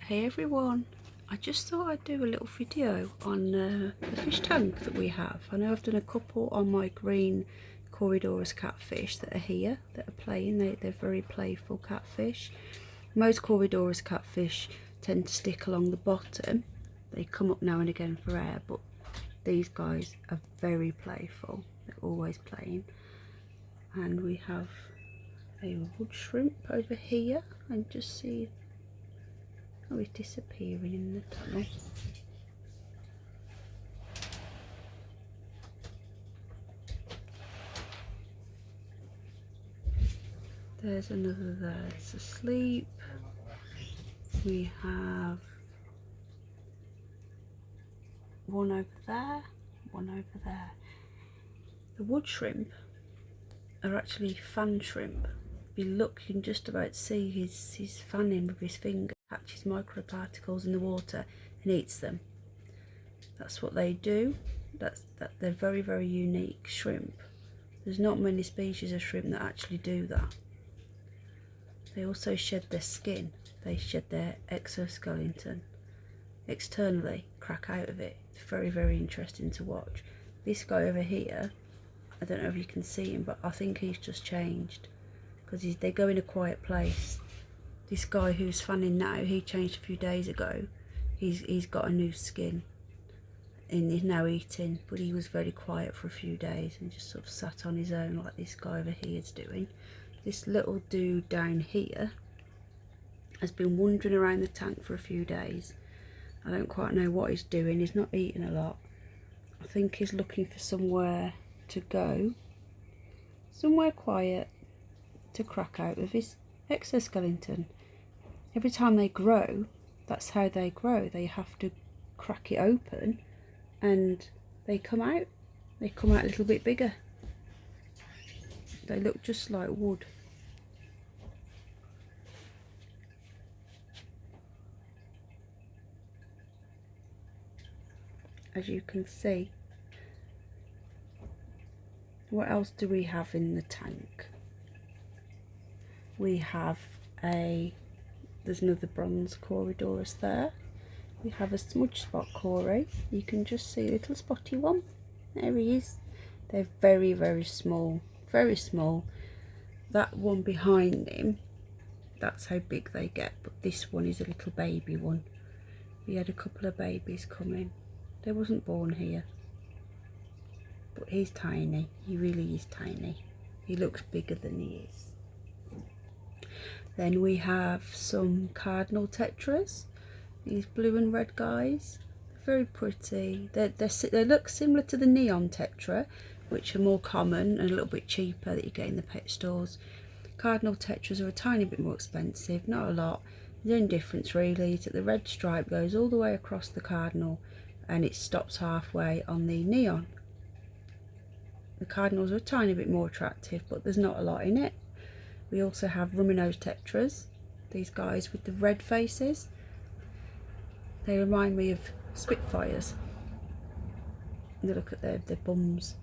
Hey everyone, I just thought I'd do a little video on the fish tank that we have. I know I've done a couple on my green Corydoras catfish that are here, that are playing. They're very playful catfish. Most Corydoras catfish tend to stick along the bottom. They come up now and again for air, but these guys are very playful. They're always playing. And we have a wood shrimp over here, and just see, oh, he's disappearing in the tunnel. There's another there, it's asleep. We have one over there, one over there. The wood shrimp are actually fan shrimp. If you look, you can just about see he's fanning with his finger, catches microparticles in the water and eats them. That's what they do. They're very, very unique shrimp. There's not many species of shrimp that actually do that. They also shed their skin. They shed their exoskeleton externally, crack out of it. It's very, very interesting to watch. This guy over here, I don't know if you can see him, but I think he's just changed because they go in a quiet place. This guy who's fanning now, he changed a few days ago. He's got a new skin and he's now eating, but he was very quiet for a few days and just sort of sat on his own like this guy over here is doing. This little dude down here has been wandering around the tank for a few days. I don't quite know what he's doing. He's not eating a lot. I think he's looking for somewhere to go, somewhere quiet to crack out of his exoskeleton. Every time they grow, that's how they grow. They have to crack it open and they come out. They come out a little bit bigger. They look just like wood. As you can see. What else do we have in the tank? We have there's another bronze Corydoras there. We have a smudge spot Cory. You can just see a little spotty one. There he is. They're very, very small. Very small. That one behind him, that's how big they get, but this one is a little baby one. We had a couple of babies coming. They wasn't born here, but he's tiny. He really is tiny. He looks bigger than he is. Then we have some cardinal tetras, these blue and red guys. They're very pretty. They look similar to the neon tetra, which are more common and a little bit cheaper that you get in the pet stores. Cardinal tetras are a tiny bit more expensive, not a lot. The only difference really is that the red stripe goes all the way across the cardinal and it stops halfway on the neon. The cardinals are a tiny bit more attractive, but there's not a lot in it. We also have rummy-nosed tetras, these guys with the red faces. They remind me of Spitfires. They look at their bums.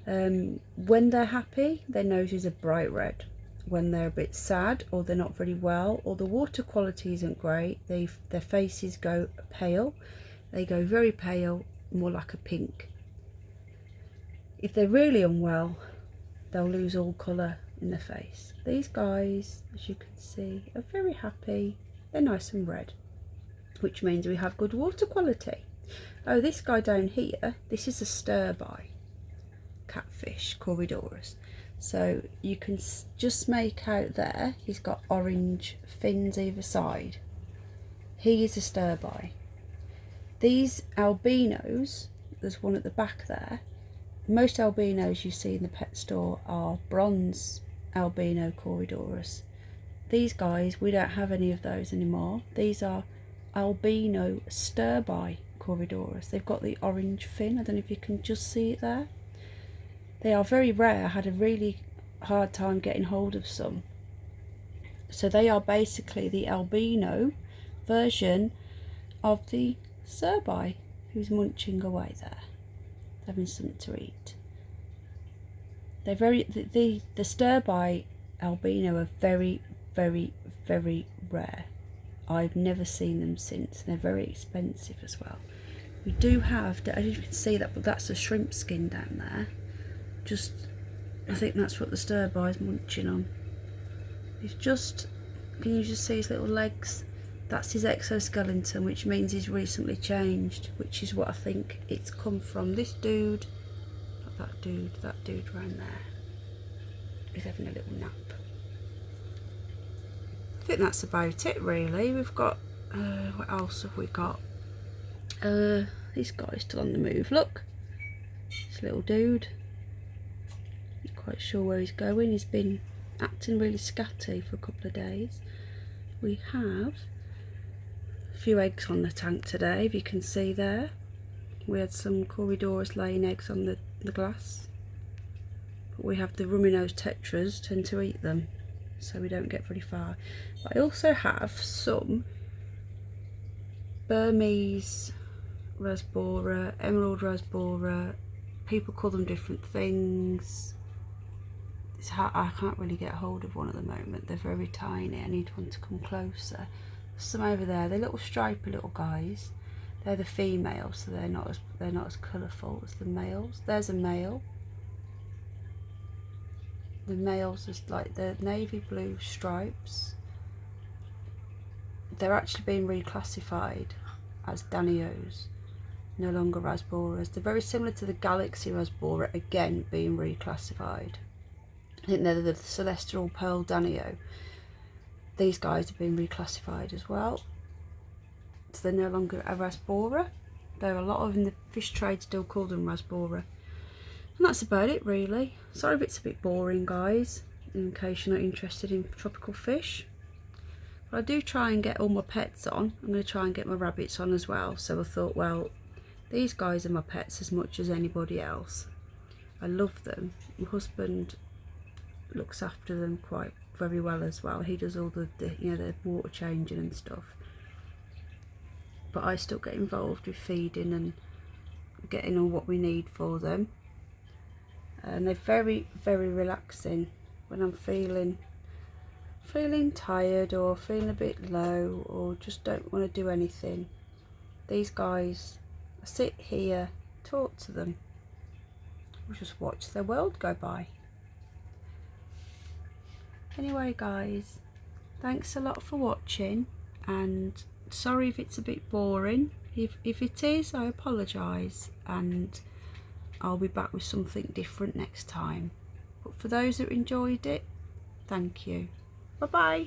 When they're happy, their noses are bright red. When they're a bit sad or they're not very well or the water quality isn't great, their faces go pale. They go very pale, more like a pink. If they're really unwell, they'll lose all colour in the face. These guys, as you can see, are very happy. They're nice and red, which means we have good water quality. Oh, this guy down here, this is a stir-by catfish, Corydoras. So you can just make out there, he's got orange fins either side. He is a stir-by. These albinos, there's one at the back there. Most albinos you see in the pet store are bronze albino Corydoras. These guys, we don't have any of those anymore. These are albino stir-by Corydoras. They've got the orange fin. I don't know if you can just see it there. They are very rare. I had a really hard time getting hold of some. So they are basically the albino version of the stir-by who's munching away there, having something to eat. They're the stir-by albino are very, very, very rare. I've never seen them since. They're very expensive as well. We do have, as you can see, that, but that's a shrimp skin down there. Just, I think that's what the stir-by is munching on. He's just, can you just see his little legs? That's his exoskeleton, which means he's recently changed, which is what I think it's come from. This dude, not that dude around there, is having a little nap. I think that's about it really. We've got, what else have we got? This guy's still on the move, look. This little dude. Not quite sure where he's going. He's been acting really scatty for a couple of days. We have a few eggs on the tank today, if you can see there. We had some Corydoras laying eggs on the glass. But we have the rummy nose tetras, tend to eat them, so we don't get very far. But I also have some Burmese Rasbora, Emerald Rasbora. People call them different things. I can't really get hold of one at the moment. They're very tiny. I need one to come closer. Some over there. They're little stripy little guys. They're the females, so they're not as colourful as the males. There's a male. The males is like the navy blue stripes. They're actually being reclassified as Danios, no longer Rasboras. They're very similar to the Galaxy Rasbora, again being reclassified. I think they're the Celestial Pearl Danio. These guys have been reclassified as well, so they're no longer a Rasbora. There are a lot of in the fish trade still call them Rasbora. And that's about it really. Sorry if it's a bit boring guys, in case you're not interested in tropical fish. But I do try and get all my pets on. I'm going to try and get my rabbits on as well. So I thought, well, these guys are my pets as much as anybody else. I love them. My husband looks after them quite very well as well. He does all the you know, the water changing and stuff. But I still get involved with feeding and getting all what we need for them. And they're very, very relaxing when I'm feeling tired or feeling a bit low or just don't want to do anything. These guys, I sit here, talk to them, or just watch their world go by. Anyway guys, thanks a lot for watching, and sorry if it's a bit boring. If it is, I apologise, and I'll be back with something different next time. But for those that enjoyed it, thank you. Bye bye.